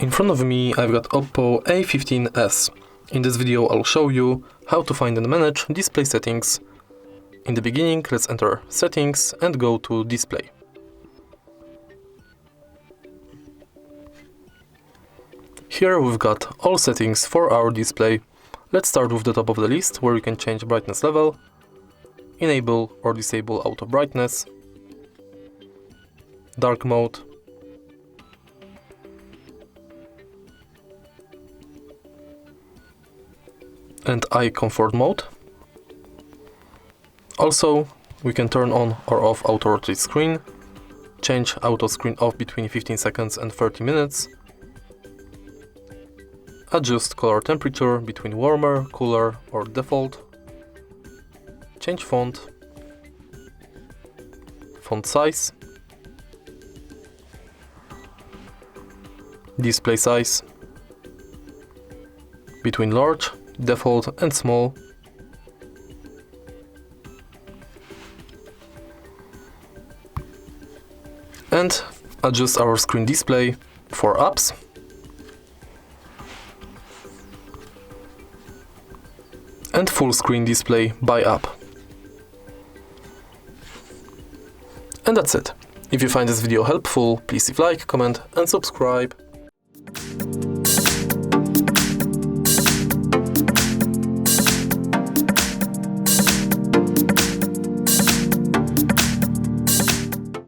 In front of me I've got OPPO A15s. In this video I'll show you how to find and manage display settings. In the beginning, let's enter settings and go to display. Here we've got all settings for our display. Let's start with the top of the list, where you can change brightness level, enable or disable auto brightness, dark mode, and eye comfort mode. Also, we can turn on or off auto rotate screen, change auto screen off between 15 seconds and 30 minutes, adjust color temperature between warmer, cooler or default, change font size, display size between large, default and small, and adjust our screen display for apps, and full screen display by app. And that's it. If you find this video helpful, please leave a like, comment and subscribe.